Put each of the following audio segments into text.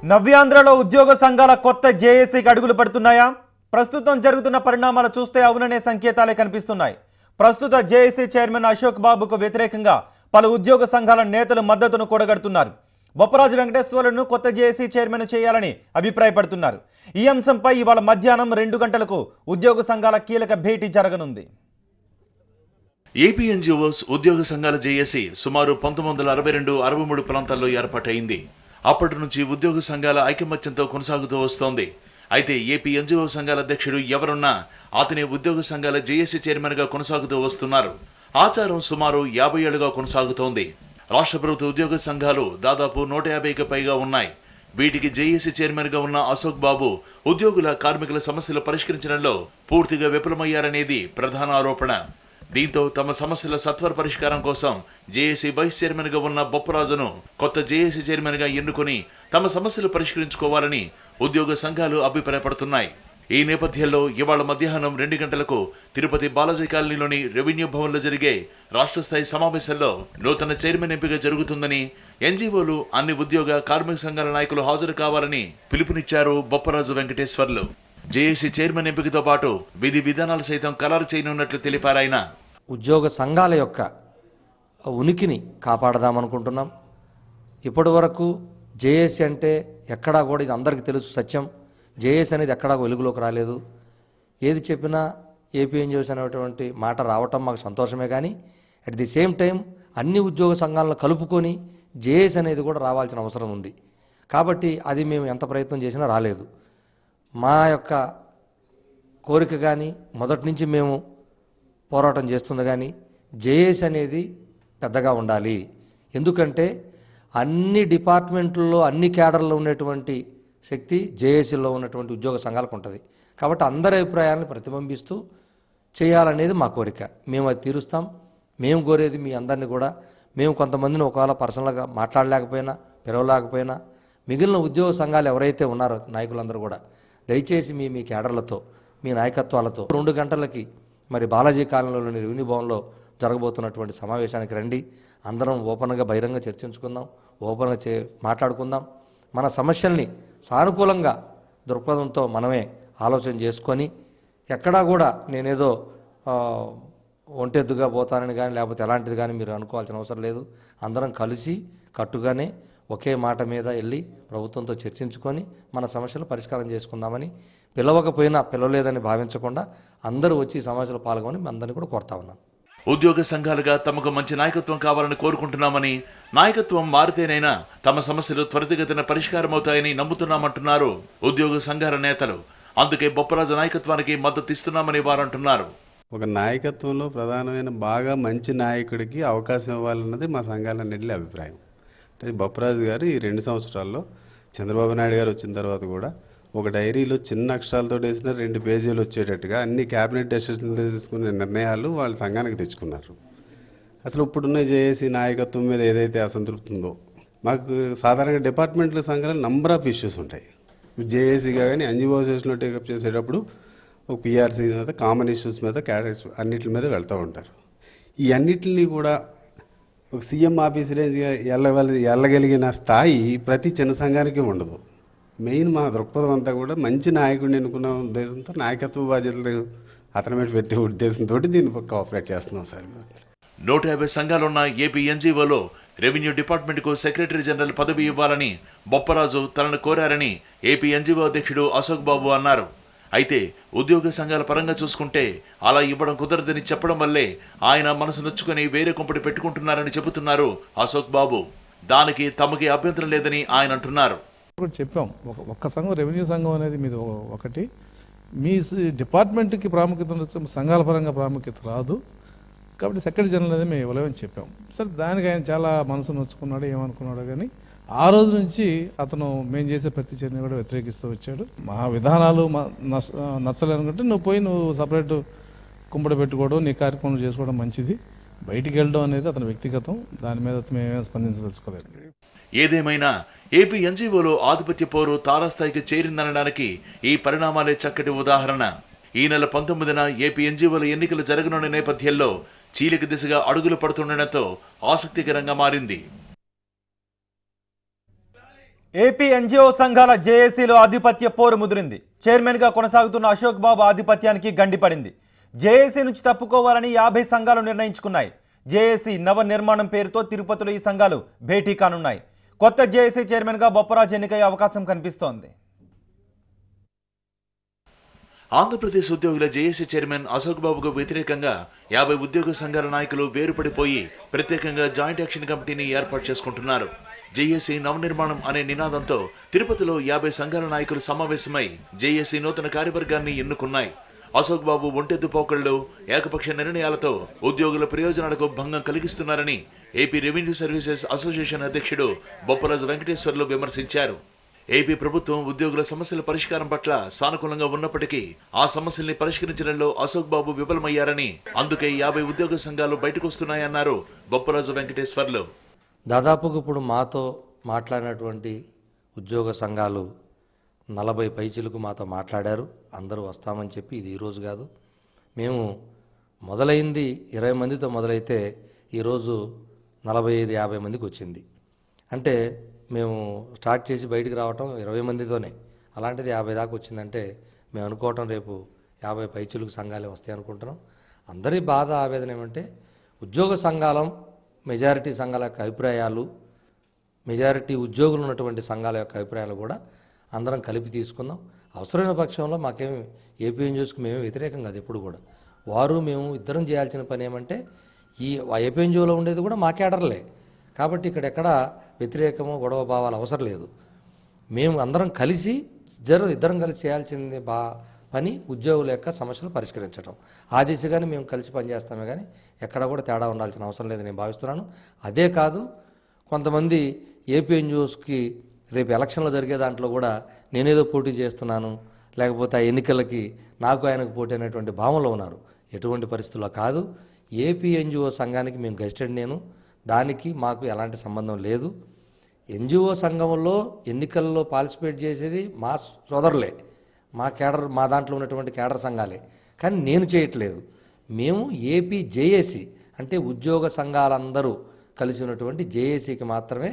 నవ్యాంధ్రలో ఉద్యోగ సంఘాల కొత్త జేఏసీకి అడుగులు పడుతున్నాయా? ప్రస్తుతం జరుగుతున్న పరిణామాలు చూస్తే అవుననే సంకేతాలే కనిపిస్తున్నాయి. ప్రస్తుత జేఏసీ చైర్మన్ అశోక్ బాబుకు వ్యతిరేకంగా పలు ఉద్యోగ సంఘాల నేతలు మద్దతును కూడగడుతున్నారు. బొప్పరాజు వెంకటేశ్వర్లను కొత్త జేఏసీ చైర్మన్ చేయాలని అభిప్రాయపడుతున్నారు. ఈ అంశంపై ఇవాళ మధ్యాహ్నం 2 గంటలకు ఉద్యోగ సంఘాల కీలక భేటీ జరగనుంది. ఏపీ ఎన్జీఓస్ ఉద్యోగ సంఘాల జేఏసీ సుమారు 1962-63 ప్రాంతాల్లో ఏర్పాటైంది. అప్పటి నుంచి ఉద్యోగ సంఘాల ఐకమత్యంతో కొనసాగుతూ వస్తోంది. అయితే ఏపీ ఎన్జీఓ సంఘాల అధ్యక్షుడు ఎవరున్నా అతని ఉద్యోగ సంఘాల జేఏసీ చైర్మన్ గా కొనసాగుతూ వస్తున్నారు. ఆచారం సుమారు 50 ఏళ్లుగా కొనసాగుతోంది. రాష్ట్ర ప్రభుత్వ ఉద్యోగ సంఘాలు దాదాపు 150కి పైగా ఉన్నాయి. వీటికి జేఏసీ చైర్మన్ గా ఉన్న అశోక్ బాబు ఉద్యోగుల కార్మికుల సమస్యలు పరిష్కరించడంలో పూర్తిగా విఫలమయ్యారనేది ప్రధాన ఆరోపణ. దీంతో తమ సమస్యల సత్వర పరిష్కారం కోసం జేఏసీ వైస్ చైర్మన్ గా ఉన్న బొప్పరాజును కొత్త జేఏసీ చైర్మన్ గా ఎన్నుకొని తమ సమస్యలు పరిష్కరించుకోవాలని ఉద్యోగ సంఘాలు అభిప్రాయపడుతున్నాయి. ఈ నేపథ్యంలో ఇవాళ మధ్యాహ్నం 2 గంటలకు తిరుపతి బాలాజీ కాలనీలోని రెవెన్యూ భవన్లో జరిగే రాష్ట్ర స్థాయి సమావేశంలో నూతన చైర్మన్ ఎంపిక జరుగుతుందని, ఎన్జీఓలు అన్ని ఉద్యోగ కార్మిక సంఘాల నాయకులు హాజరు కావాలని పిలుపునిచ్చారు బొప్పరాజు వెంకటేశ్వర్లు. జేఏసీ చైర్మన్ ఎంపికతో పాటు విధి విధానాలు సైతం ఖరారు చేయనున్నట్లు తెలిపారాయన. ఉద్యోగ సంఘాల యొక్క ఉనికిని కాపాడదామనుకుంటున్నాం. ఇప్పటి వరకు జేఏసీ అంటే ఎక్కడా కూడా, ఇది అందరికీ తెలుసు సత్యం, జేఏసీ అనేది ఎక్కడా వెలుగులోకి రాలేదు. ఏది చెప్పినా ఏపీ ఎన్జీఓస్ అనేటువంటి మాట రావటం మాకు సంతోషమే, కానీ అట్ ది సేమ్ టైం అన్ని ఉద్యోగ సంఘాలను కలుపుకొని జేఏసీ అనేది కూడా రావాల్సిన అవసరం ఉంది. కాబట్టి అది మేము ఎంత ప్రయత్నం చేసినా రాలేదు. మా యొక్క కోరిక కానీ మొదటి నుంచి మేము పోరాటం చేస్తుంది, కానీ జేఏసీ అనేది పెద్దగా ఉండాలి. ఎందుకంటే అన్ని డిపార్ట్మెంట్లలో అన్ని క్యాడర్లో ఉన్నటువంటి శక్తి జేఏసీలో ఉన్నటువంటి ఉద్యోగ సంఘాలకు ఉంటుంది. కాబట్టి అందరి అభిప్రాయాలను ప్రతిబింబిస్తూ చేయాలనేది మా కోరిక. మేము అది తీరుస్తాం. మేము కోరేది మీ అందరినీ కూడా, మేము కొంతమందిని ఒకవేళ పర్సనల్గా మాట్లాడలేకపోయినా పిలవలేకపోయినా మిగిలిన ఉద్యోగ సంఘాలు ఎవరైతే ఉన్నారో నాయకులందరూ కూడా దయచేసి మీ క్యాడర్లతో మీ నాయకత్వాలతో 2 గంటలకి మరి బాలాజీ కాలనీలోని రెవెన్యూ భవన్లో జరగబోతున్నటువంటి సమావేశానికి రండి. అందరం ఓపెన్గా బహిరంగ చర్చించుకుందాం, ఓపెన్గా మాట్లాడుకుందాం. మన సమస్యల్ని సానుకూలంగా దృక్పథంతో మనమే ఆలోచన చేసుకొని, ఎక్కడా కూడా నేనేదో ఒంటెద్దుగా పోతానని కానీ లేకపోతే ఎలాంటిది కానీ మీరు అనుకోవాల్సిన అవసరం లేదు. అందరం కలిసి కట్టుగానే ఒకే మాట మీద వెళ్ళి ప్రభుత్వంతో చర్చించుకొని మన సమస్యలు పరిష్కారం చేసుకుందామని, పిలవకపోయినా పిలవలేదని భావించకుండా అందరూ వచ్చి ఈ సమావేశంలో పాల్గొని అందరినీ కూడా కోరుతా ఉన్నాను. ఉద్యోగ సంఘాలుగా తమకు మంచి నాయకత్వం కావాలని కోరుకుంటున్నామని, నాయకత్వం మారితేనైనా తమ సమస్యలు త్వరితగతిన పరిష్కారమవుతాయని నమ్ముతున్నామంటున్నారు ఉద్యోగ సంఘాల నేతలు. అందుకే బొప్పరాజు నాయకత్వానికి మద్దతు ఇస్తున్నామని వారంటున్నారు. ఒక నాయకత్వంలో ప్రధానమైన బాగా మంచి నాయకుడికి అవకాశం ఇవ్వాలన్నది మా సంఘాలన్నింటి అభిప్రాయం. అంటే బొప్పరాజు గారు ఈ 2 సంవత్సరాల్లో చంద్రబాబు నాయుడు గారు వచ్చిన తర్వాత కూడా ఒక డైరీలో చిన్న అక్షరాలతో వేసిన 2 పేజీలు వచ్చేటట్టుగా అన్ని క్యాబినెట్ డెసిషన్లు తీసుకునే నిర్ణయాలు వాళ్ళ సంఘానికి తెచ్చుకున్నారు. అసలు ఇప్పుడున్న జేఏసీ నాయకత్వం మీద ఏదైతే అసంతృప్తి ఉందో, మాకు సాధారణంగా డిపార్ట్మెంట్ల సంఘాలు నంబర్ ఆఫ్ ఇష్యూస్ ఉంటాయి. జేఏసీగా కానీ ఎన్జీఓ సెషన్లో టేకప్ చేసేటప్పుడు ఒక పిఆర్సీ మీద, కామన్ ఇష్యూస్ మీద, క్యాడర్స్ అన్నిటి మీద వెళ్తూ ఉంటారు. ఈ అన్నిటిని కూడా ఒక సీఎం ఆఫీస్ రేంజ్గా వెళ్ళగలిగిన స్థాయి ప్రతి చిన్న సంఘానికి ఉండదు. మెయిన్ మా దృక్పథం అంతా కూడా మంచి నాయకుడిని ఎన్నుకున్న ఉద్దేశంతో, నాయకత్వ బాధ్యతలు అతని మీద పెట్టే ఉద్దేశంతో దీన్ని కోఆపరేట్ చేస్తున్నాం సార్. 150 సంఘాలున్న ఏపీ ఎన్జీఓలో రెవెన్యూ డిపార్ట్మెంట్కు సెక్రటరీ జనరల్ పదవి ఇవ్వాలని బొప్పరాజు తనను కోరారని ఏపీ ఎన్జీఓ అధ్యక్షుడు అశోక్ బాబు అన్నారు. అయితే ఉద్యోగ సంఘాల పరంగా చూసుకుంటే అలా ఇవ్వడం కుదరదని చెప్పడం వల్లే ఆయన మనసు నొచ్చుకొని వేరే కొంపటి పెట్టుకుంటున్నారని చెబుతున్నారు అశోక్ బాబు. దానికి తమకి అభ్యంతరం లేదని ఆయన అంటున్నారు. చెప్పాం, ఒక్క సంఘం రెవెన్యూ సంఘం అనేది మీది ఒకటి, మీ డిపార్ట్మెంట్కి ప్రాముఖ్యత ఉండొచ్చు, సంఘాల పరంగా ప్రాముఖ్యత రాదు. కాబట్టి సెక్రటరీ జనరల్ అనేది మేము ఇవ్వలేమని చెప్పాం. సరే, దానికి ఆయన చాలా మనసు నొచ్చుకున్నాడు, ఏమనుకున్నాడో కానీ ఆ రోజు నుంచి అతను మేము చేసే ప్రతి చర్యని కూడా వ్యతిరేకిస్తూ వచ్చాడు. మా విధానాలు నచ్చలేనుకుంటే నువ్వు సపరేట్ కుంపడి పెట్టుకోవడం, నీ కార్యక్రమం చేసుకోవడం మంచిది, బయటికి వెళ్ళడం అనేది అతని వ్యక్తిగతం. దాని మీద మేమేం స్పందించదలుచుకోలేదు. ఏదేమైనా ఏపీ ఎన్జీఓలో ఆధిపత్య పోరు తారాస్థాయికి చేరిందనడానికి ఈ పరిణామాలే చక్కటి ఉదాహరణ. ఈ నెల 19న ఏపీ ఎన్జీఓల ఎన్నికలు జరగనున్న నేపథ్యంలో చీలిక దిశగా అడుగులు పడుతుండటంతో ఆసక్తికరంగా మారింది. ఏపీ ఎన్జిఓ సంఘాల జేఏసీలో ఆధిపత్య పోరు ముదిరింది. చైర్మన్గా కొనసాగుతున్న అశోక్ బాబు ఆధిపత్యానికి గండిపడింది. జేఏసీ నుంచి తప్పుకోవాలని 50 సంఘాలు నిర్ణయించుకున్నాయి. జేఏసీ నవ నిర్మాణం పేరుతో తిరుపతిలో ఈ సంఘాలు భేటీ కానున్నాయి. కొత్త జేఏసీ చైర్మన్గా బొప్పరాజు ఎన్నికయ్యే అవకాశం కనిపిస్తోంది. ఆంధ్రప్రదేశ్ ఉద్యోగుల జేఏసీ చైర్మన్ అశోక్ బాబుకు వ్యతిరేకంగా 50 ఉద్యోగ సంఘాల నాయకులు వేరుపడిపోయి ప్రత్యేకంగా జాయింట్ యాక్షన్ కమిటీని ఏర్పాటు చేసుకుంటున్నారు. జేఏసీ నవనిర్మాణం అనే నినాదంతో తిరుపతిలో 50 సంఘాల నాయకులు సమావేశమై జేఏసీ నూతన కార్యవర్గాన్ని ఎన్నుకున్నాయి. అశోక్ బాబు ఒంటెద్దు పోకళ్లు, ఏకపక్ష నిర్ణయాలతో ఉద్యోగుల ప్రయోజనాలకు భంగం కలిగిస్తున్నారని ఏపీ రెవెన్యూ సర్వీసెస్ అసోసియేషన్ అధ్యక్షుడు బొప్పరాజు వెంకటేశ్వర్లు విమర్శించారు. ఏపీ ప్రభుత్వం ఉద్యోగుల సమస్యల పరిష్కారం పట్ల సానుకూలంగా ఉన్నప్పటికీ ఆ సమస్యల్ని పరిష్కరించడంలో అశోక్ బాబు విఫలమయ్యారని, అందుకే 50 ఉద్యోగ సంఘాలు బయటకు వస్తున్నాయన్నారు బొప్పరాజు వెంకటేశ్వర్లు. దాదాపుగా ఇప్పుడు మాతో మాట్లాడినటువంటి ఉద్యోగ సంఘాలు 40 పైచీలకు మాతో మాట్లాడారు. అందరూ వస్తామని చెప్పి, ఇది ఈరోజు కాదు, మేము మొదలైంది 20 మందితో మొదలైతే ఈరోజు 45-50 మందికి వచ్చింది. అంటే మేము స్టార్ట్ చేసి బయటికి రావటం 20 మందితోనే, అలాంటిది 50 దాకా వచ్చిందంటే మేము అనుకోవటం రేపు 50 పైచీలకు సంఘాలే వస్తాయి అనుకుంటున్నాం. అందరి బాధ ఆవేదన ఏమంటే ఉద్యోగ సంఘాలం మెజారిటీ సంఘాల యొక్క అభిప్రాయాలు, మెజారిటీ ఉద్యోగులు ఉన్నటువంటి సంఘాల యొక్క అభిప్రాయాలు కూడా అందరం కలిపి తీసుకుందాం. అవసరమైన పక్షంలో మాకేమి ఏపీ ఎన్జిఓస్కి మేమే వ్యతిరేకం కాదు. ఎప్పుడు కూడా వారు మేము ఇద్దరం చేయాల్సిన పని ఏమంటే ఈ ఏపీ ఎన్జిఓలో ఉండేది కూడా మా కేడర్లే కాబట్టి ఇక్కడ ఎక్కడ వ్యతిరేకమో గొడవ భావాలు అవసరం లేదు. మేము అందరం కలిసి ఇద్దరం కలిసి చేయాల్సింది పని ఉద్యోగుల యొక్క సమస్యలు పరిష్కరించడం. ఆ దిశగానే మేము కలిసి పనిచేస్తామే కానీ ఎక్కడ కూడా తేడా ఉండాల్సిన అవసరం లేదని నేను భావిస్తున్నాను. అదే కాదు, కొంతమంది ఏపీ ఎన్జిఓస్కి రేపు ఎలక్షన్లో జరిగే దాంట్లో కూడా నేనేదో పోటీ చేస్తున్నాను, లేకపోతే ఆ ఎన్నికలకి నాకు ఆయనకు పోటీ అనేటువంటి భావనలో ఉన్నారు. ఎటువంటి పరిస్థితుల్లో కాదు. ఏపీ ఎన్జిఓ సంఘానికి మేము గెస్టెడ్, నేను దానికి మాకు ఎలాంటి సంబంధం లేదు. ఎన్జిఓ సంఘంలో ఎన్నికల్లో పార్టిసిపేట్ చేసేది మా సోదరులే, మా కేడర్, మా దాంట్లో ఉన్నటువంటి కేడర్ సంఘాలే, కానీ నేను చేయట్లేదు. మేము ఏపీ జేఏసీ అంటే ఉద్యోగ సంఘాలందరూ కలిసి ఉన్నటువంటి జేఏసీకి మాత్రమే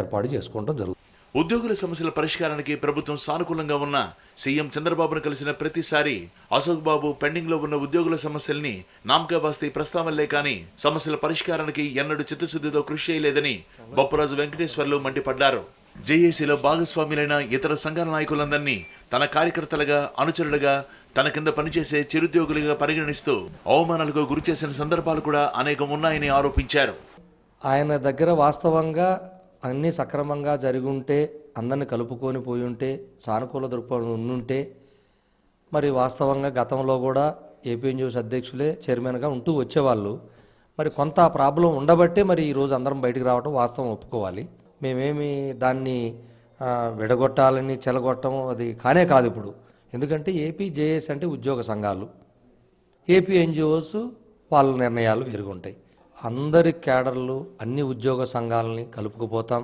ఏర్పాటు చేసుకుంటాం జరుగుతుంది. ఉద్యోగుల సమస్యల పరిష్కారానికి ప్రభుత్వం సానుకూలంగా ఉన్న సీఎం చంద్రబాబును కలిసిన ప్రతిసారి అశోక్ బాబు పెండింగ్ లో ఉన్న ఉద్యోగుల సమస్యల్ని నామకావాస్తీ ప్రస్తావనలే కానీ సమస్యల పరిష్కారానికి ఎన్నడూ చిత్తశుద్ధితో కృషి చేయలేదని బొప్పరాజు వెంకటేశ్వర్లు మండిపడ్డారు. జేఏసీలో భాగస్వాములైన ఇతర సంఘాల నాయకులందరినీ తన కార్యకర్తలుగా, అనుచరులుగా, తన కింద పనిచేసే చిరుద్యోగులుగా పరిగణిస్తూ అవమానాలకు గురిచేసిన సందర్భాలు కూడా అనేకం ఉన్నాయని ఆరోపించారు. ఆయన దగ్గర వాస్తవంగా అన్నీ సక్రమంగా జరిగి ఉంటే, అందరిని కలుపుకొని పోయి ఉంటే, సానుకూల దృక్పథం ఉండుంటే, మరి వాస్తవంగా గతంలో కూడా ఏపీ ఎన్జిఓస్ అధ్యక్షులే చైర్మన్గా ఉంటూ వచ్చేవాళ్ళు. మరి కొంత ప్రాబ్లం ఉండబట్టే మరి ఈరోజు అందరం బయటికి రావడం వాస్తవం ఒప్పుకోవాలి. మేమేమి దాన్ని విడగొట్టాలని చెలగొట్టడం అది కానే కాదు ఇప్పుడు. ఎందుకంటే ఏపీ జేఏసీ అంటే ఉద్యోగ సంఘాలు, ఏపీ ఎన్జిఓస్ వాళ్ళ నిర్ణయాలు వేరుగుంటాయి. అందరి కేడర్లు, అన్ని ఉద్యోగ సంఘాలని కలుపుకుపోతాం.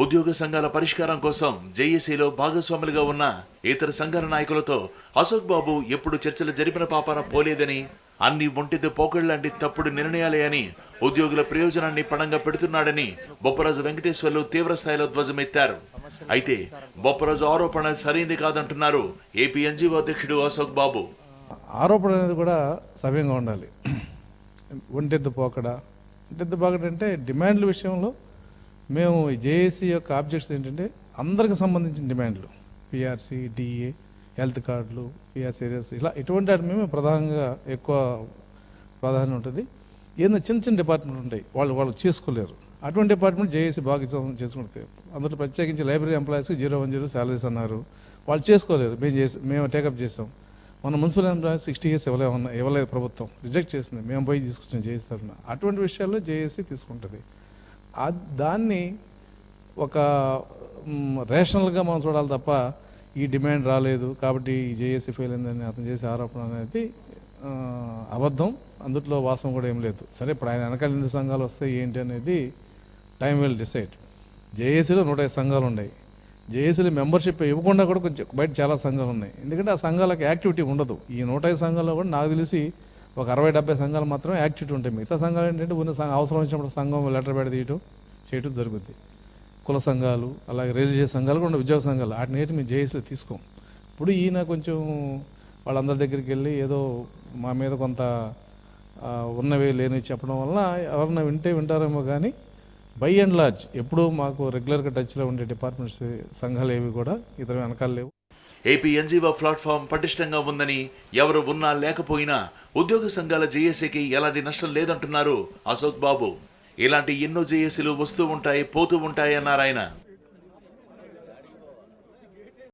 ఉద్యోగ సంఘాల పరిష్కారం కోసం జేఏసీలో భాగస్వాములుగా ఉన్న ఇతర సంఘాల నాయకులతో అశోక్ బాబు ఎప్పుడు చర్చలు జరిపిన పాపాన పోలేదని, అన్ని ఒంటిది పోకళ్లాంటి తప్పుడు నిర్ణయాలే అని, ఉద్యోగుల ప్రయోజనాన్ని పణంగా పెడుతున్నాడని బొప్పరాజు వెంకటేశ్వర్లు తీవ్ర స్థాయిలో ధ్వజమెత్తారు. అయితే బొప్పరాజు ఆరోపణ సరైంది కాదంటున్నారు ఏపీ ఎన్జిఓ అధ్యక్షుడు అశోక్ బాబు. ఆరోపణ అనేది కూడా సవ్యంగా ఉండాలి. ఒంటెద్దు పోకడ అంటే డిమాండ్ల విషయంలో మేము జేఏసీ యొక్క ఆబ్జెక్ట్స్ ఏంటంటే అందరికి సంబంధించిన డిమాండ్లు, పిఆర్సీ, డిఏ, హెల్త్ కార్డులు, పిఆర్సీ ఏరియాస్, ఇలా ఇటువంటి వాటి మేము ప్రధానంగా ఎక్కువ ప్రాధాన్యం ఉంటుంది. ఏదైనా చిన్న డిపార్ట్మెంట్ ఉంటాయి, వాళ్ళు చేసుకోలేరు. అటువంటి డిపార్ట్మెంట్ జేఏసీ బాగా చేసుకుంటే, అందులో ప్రత్యేకించి లైబ్రరీ ఎంప్లాయీస్కి 010 శాలరీస్ అన్నారు, వాళ్ళు చేసుకోలేరు. మేము టేకప్ చేసాం. మన మున్సిపల్ ఎంప్లాయీస్ 60 years ఇవ్వలేదు, ప్రభుత్వం రిజెక్ట్ చేసింది, మేము పోయి తీసుకొచ్చాం జేఏసీ. అటువంటి విషయాల్లో జేఏసీ తీసుకుంటుంది. దాన్ని ఒక రేషనల్గా మనం చూడాలి తప్ప ఈ డిమాండ్ రాలేదు కాబట్టి ఈ జేఏసీ ఫెయిల్ అయిందని అతను చేసే ఆరోపణ అనేది అబద్ధం. అందులో వాస్తవం కూడా ఏం లేదు. సరే, ఇప్పుడు ఆయన వెనకాల 2 సంఘాలు వస్తాయి ఏంటి అనేది టైం విల్ డిసైడ్. జేఏసీలో 105 సంఘాలు ఉన్నాయి. జేఏసీలో మెంబర్షిప్ ఇవ్వకుండా కూడా కొంచెం బయట చాలా సంఘాలు ఉన్నాయి. ఎందుకంటే ఆ సంఘాలకు యాక్టివిటీ ఉండదు. ఈ 105 సంఘాల్లో కూడా నాకు తెలిసి ఒక 60-70 సంఘాలు మాత్రమే యాక్టివిటీ ఉంటాయి. మిగతా సంఘాలు ఏంటంటే ఉన్న అవసరం వచ్చినప్పుడు సంఘం లెటర్ పెట్టి చేయటం జరుగుద్ది. కుల సంఘాలు అలాగే రిలీజియస్ సంఘాలు కూడా ఉన్నాయి, ఉద్యోగ సంఘాలు, వాటిని ఏంటి మేము జేఏసీలో తీసుకోం. ఇప్పుడు ఈయన కొంచెం వాళ్ళందరి దగ్గరికి వెళ్ళి ఏదో మా మీద కొంత ఉన్నవి లేనివి చెప్పడం వల్ల ఎవరన్నా వింటారేమో, కానీ బై అండ్ లార్జ్ ఎప్పుడూ మాకు రెగ్యులర్గా టచ్లో ఉండే డిపార్ట్మెంట్స్ సంఘాలు ఏవి కూడా ఇతర వెనకాల లేవు. ఏపీ ఎన్జీఓ ప్లాట్ఫామ్ పటిష్టంగా ఉందని, ఎవరు ఉన్నా లేకపోయినా ఉద్యోగ సంఘాల జేఏసీకి ఎలాంటి నష్టం లేదంటున్నారు అశోక్ బాబు. ఇలాంటి ఎన్నో జేఏసీలు వస్తూ ఉంటాయి, పోతూ ఉంటాయి అన్నారు ఆయన.